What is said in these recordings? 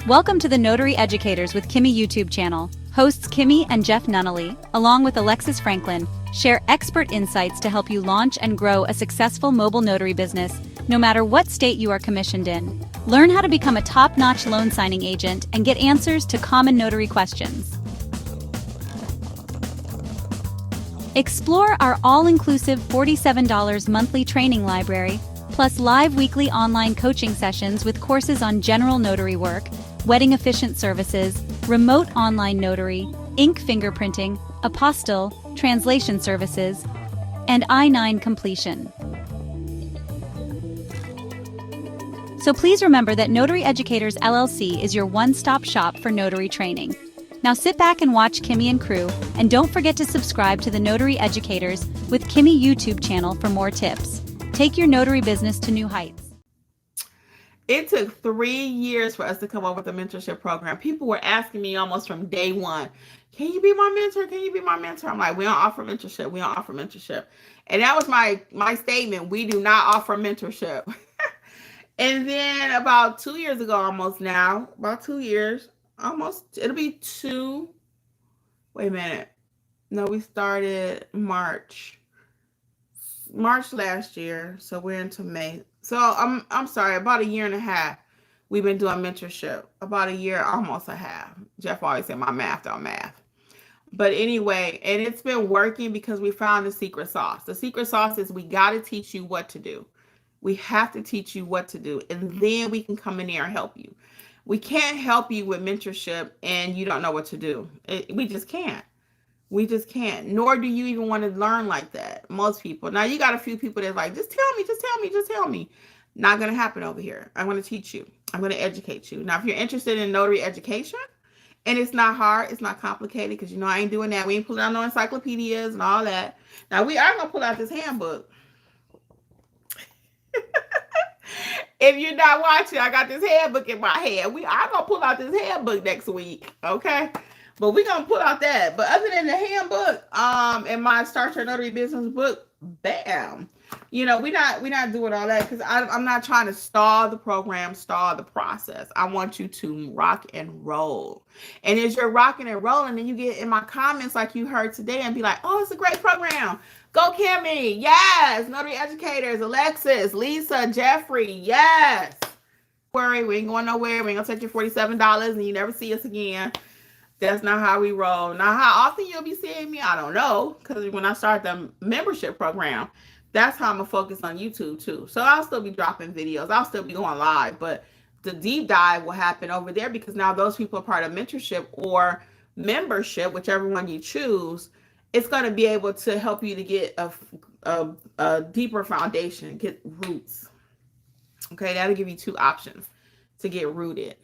Welcome to the Notary Educators with Kimmi YouTube channel. Hosts Kimmi and Jeff Nunnally, along with Alexis Franklin, share expert insights to help you launch and grow a successful mobile notary business, no matter what state you are commissioned in. Learn how to become a top-notch loan signing agent and get answers to common notary questions. Explore our all-inclusive $47 monthly training library, plus live weekly online coaching sessions with courses on general notary work, wedding efficient services, remote online notary, ink fingerprinting, apostille, translation services, and I-9 completion. So please remember that Notary Educators LLC is your one-stop shop for notary training. Now sit back and watch Kimmi and crew, and don't forget to subscribe to the Notary Educators with Kimmi YouTube channel for more tips. Take your notary business to new heights. It took 3 years for us to come up with a mentorship program. People were asking me almost from day one, can you be my mentor? Can you be my mentor? I'm like, we don't offer mentorship. We don't offer mentorship. And that was my statement. We do not offer mentorship. And then about 2 years ago, almost now, about 2 years, almost, it'll be two. Wait a minute. No, we started March last year. So we're into May. So I'm sorry, about 1.5 years, we've been doing mentorship. About a year, almost a half. Jeff always said my math don't math. But anyway, and it's been working because we found the secret sauce. The secret sauce is we got to teach you what to do. We have to teach you what to do, and then we can come in there and help you. We can't help you with mentorship and you don't know what to do. We just can't. We just can't. Nor do you even want to learn like that. Most people. Now, you got a few people that's like, just tell me, just tell me, just tell me. Not going to happen over here. I'm going to teach you. I'm going to educate you. Now, if you're interested in notary education, and it's not hard, it's not complicated, because you know I ain't doing that. We ain't pulling out no encyclopedias and all that. Now, we are going to pull out this handbook. If you're not watching, I got this handbook in my hand. I'm going to pull out this handbook next week, okay? But we're going to pull out that. But other than the handbook, and my Start Your Notary Business book, bam. You know, we're not doing all that because I'm not trying to stall the program, stall the process. I want you to rock and roll. And as you're rocking and rolling, then you get in my comments like you heard today and be like, oh, it's a great program. Go Kimmi. Yes. Notary Educators, Alexis, Lisa, Jeffrey. Yes. Worry, we ain't going nowhere. We ain't going to take your $47 and you never see us again. That's not how we roll. Now, how often you'll be seeing me, I don't know. Because when I start the membership program, that's how I'm going to focus on YouTube too. So I'll still be dropping videos. I'll still be going live. But the deep dive will happen over there because now those people are part of mentorship or membership, whichever one you choose. It's going to be able to help you to get a deeper foundation, get roots. Okay, that'll give you 2 options to get rooted.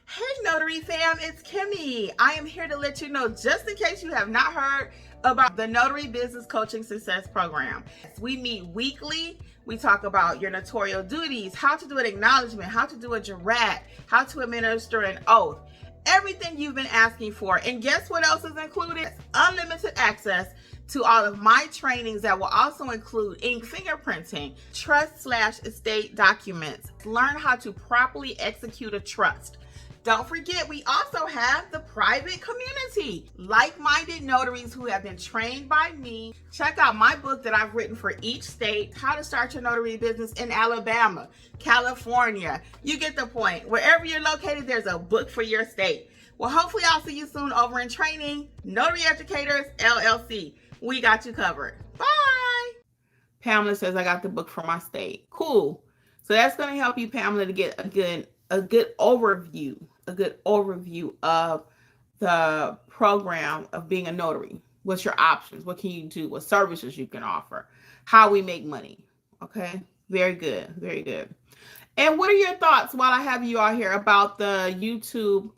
Hey Notary fam, it's Kimmi. I am here to let you know, just in case you have not heard about the Notary Business Coaching Success Program. We meet weekly. We talk about your notarial duties, how to do an acknowledgement, how to do a jurat, how to administer an oath, everything you've been asking for. And guess what else is included? Unlimited access to all of my trainings that will also include ink fingerprinting, trust/estate documents, learn how to properly execute a trust. Don't forget, we also have the private community, like-minded notaries who have been trained by me. Check out my book that I've written for each state, How to Start Your Notary Business in Alabama, California. You get the point. Wherever you're located, there's a book for your state. Well, hopefully I'll see you soon over in training. Notary Educators, LLC. We got you covered. Bye. Pamela says I got the book for my state. Cool. So that's going to help you, Pamela, to get a good overview of the program of being a notary. What's your options? What can you do? What services you can offer? How we make money. Okay. Very good. Very good. And what are your thoughts while I have you out here about the YouTube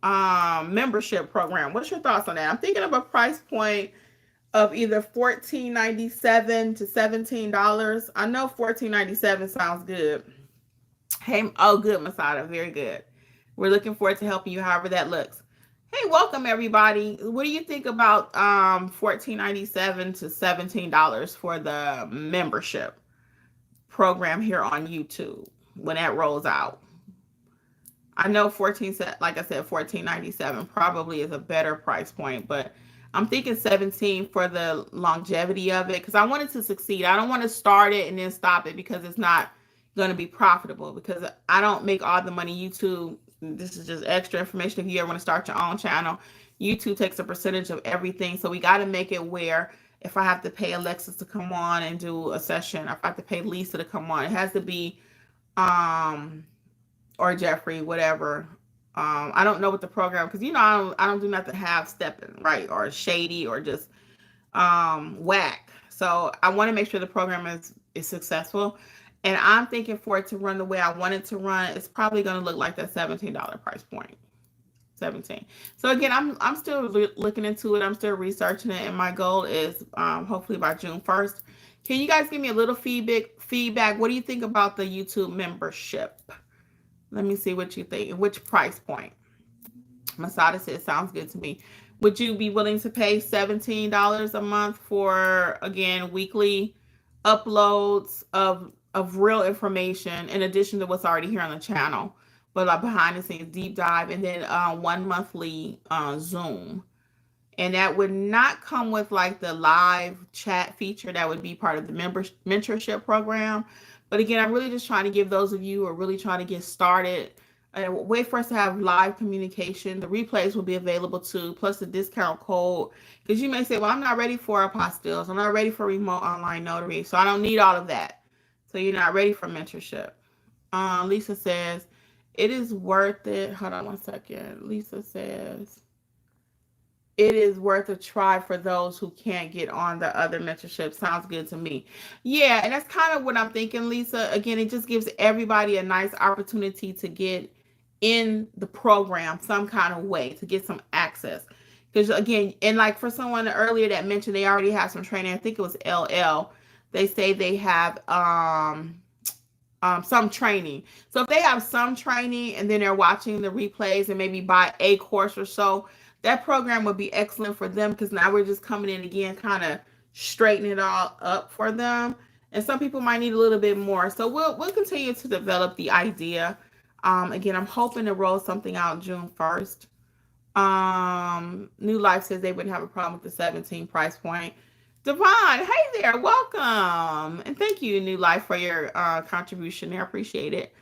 membership program? What's your thoughts on that? I'm thinking of a price point of either $14.97 to $17. I know $14.97 sounds good. Hey, oh, good, Masada. Very good. We're looking forward to helping you however that looks. Hey, welcome everybody. What do you think about $14.97 to $17 for the membership program here on YouTube when that rolls out? I know 14, like I said, 14.97 probably is a better price point, but I'm thinking 17 for the longevity of it because I want it to succeed. I don't want to start it and then stop it because it's not going to be profitable because I don't make all the money. YouTube, this is just extra information if you ever want to start your own channel. YouTube takes a percentage of everything, so we got to make it where if I have to pay Alexis to come on and do a session, if I have to pay Lisa to come on, it has to be um or Jeffrey, whatever. I don't know what the program because I don't do nothing half stepping, right? Or shady or just whack. So I want to make sure the program is successful. And I'm thinking for it to run the way I want it to run, it's probably going to look like that $17 price point. 17. So again, I'm still looking into it. I'm still researching it, and my goal is hopefully by June 1st. Can you guys give me a little feedback? What do you think about the YouTube membership? Let me see what you think. Which price point? Masada says, sounds good to me. Would you be willing to pay $17 a month for, again, weekly uploads of real information in addition to what's already here on the channel, but like behind the scenes deep dive, and then one monthly Zoom? And that would not come with like the live chat feature that would be part of the mentorship program. But again, I'm really just trying to give those of you who are really trying to get started a way for us to have live communication. The replays will be available too, plus the discount code. Because you may say, well, I'm not ready for apostilles. I'm not ready for remote online notary. So I don't need all of that. So you're not ready for mentorship. Lisa says, it is worth it. Hold on one second. Lisa says, it is worth a try for those who can't get on the other mentorship. Sounds good to me. Yeah, and that's kind of what I'm thinking, Lisa. Again, it just gives everybody a nice opportunity to get in the program some kind of way, to get some access. Because again, and like for someone earlier that mentioned they already have some training, I think it was LL, they say they have some training. So if they have some training and then they're watching the replays and maybe buy a course or so, that program would be excellent for them because now we're just coming in again, kind of straightening it all up for them. And some people might need a little bit more. So we'll continue to develop the idea. Again, I'm hoping to roll something out June 1st. New Life says they wouldn't have a problem with the 17 price point. Devon, hey there, welcome. And thank you, New Life, for your contribution there. I appreciate it.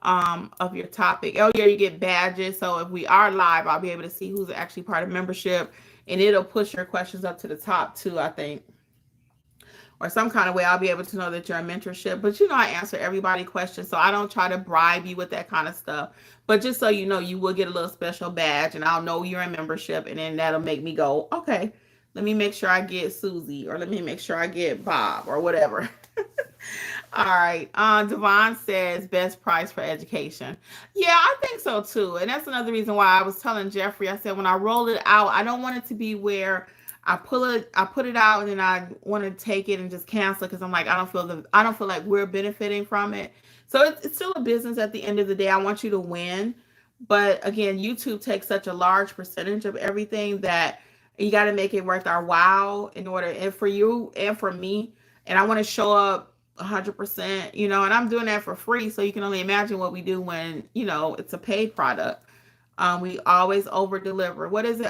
Of your topic. Oh yeah, you get badges. So if we are live, I'll be able to see who's actually part of membership, and it'll push your questions up to the top too, I think. Or some kind of way I'll be able to know that you're in mentorship. But I answer everybody's questions, so I don't try to bribe you with that kind of stuff. But just so you know, you will get a little special badge, and I'll know you're in membership, and then that'll make me go, okay, let me make sure I get Susie, or let me make sure I get Bob, or whatever. All right. Devon says best price for education. Yeah, I think so too. And that's another reason why I was telling Jeffrey, I said, when I roll it out, I don't want it to be where I put it out and then I want to take it and just cancel it because I'm like, I don't feel like we're benefiting from it. So it's still a business at the end of the day. I want you to win. But again, YouTube takes such a large percentage of everything that you got to make it worth our while in order, and for you and for me. And I want to show up 100%, and I'm doing that for free. So you can only imagine what we do when, it's a paid product. We always over deliver. What is it?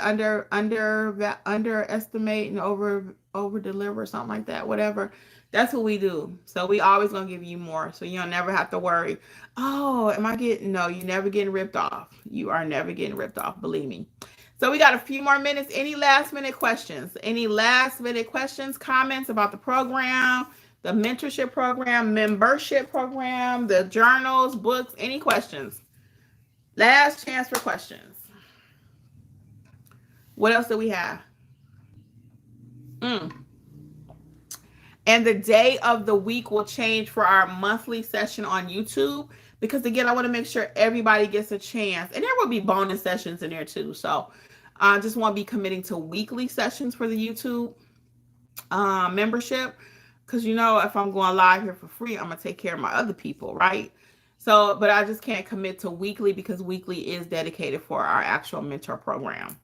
Underestimate and over deliver, something like that, whatever. That's what we do. So we always going to give you more. So you'll never have to worry. Oh, no, you're never getting ripped off. You are never getting ripped off. Believe me. So we got a few more minutes. Any last minute questions? Comments about the program, the mentorship program, membership program, the journals, books, any questions? Last chance for questions. What else do we have? And the day of the week will change for our monthly session on YouTube because, again, I want to make sure everybody gets a chance. And there will be bonus sessions in there too. So I just want to be committing to weekly sessions for the YouTube membership because, if I'm going live here for free, I'm going to take care of my other people, right? So, but I just can't commit to weekly because weekly is dedicated for our actual mentor program.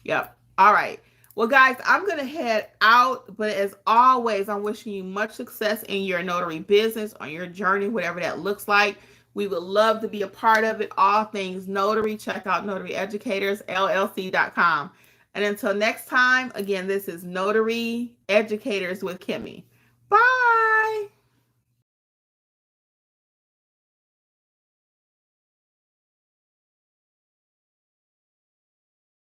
Yep. All right. Well, guys, I'm going to head out. But as always, I'm wishing you much success in your notary business, on your journey, whatever that looks like. We would love to be a part of it. All things notary. Check out notaryeducatorsllc.com. And until next time, again, this is Notary Educators with Kimmi. Bye.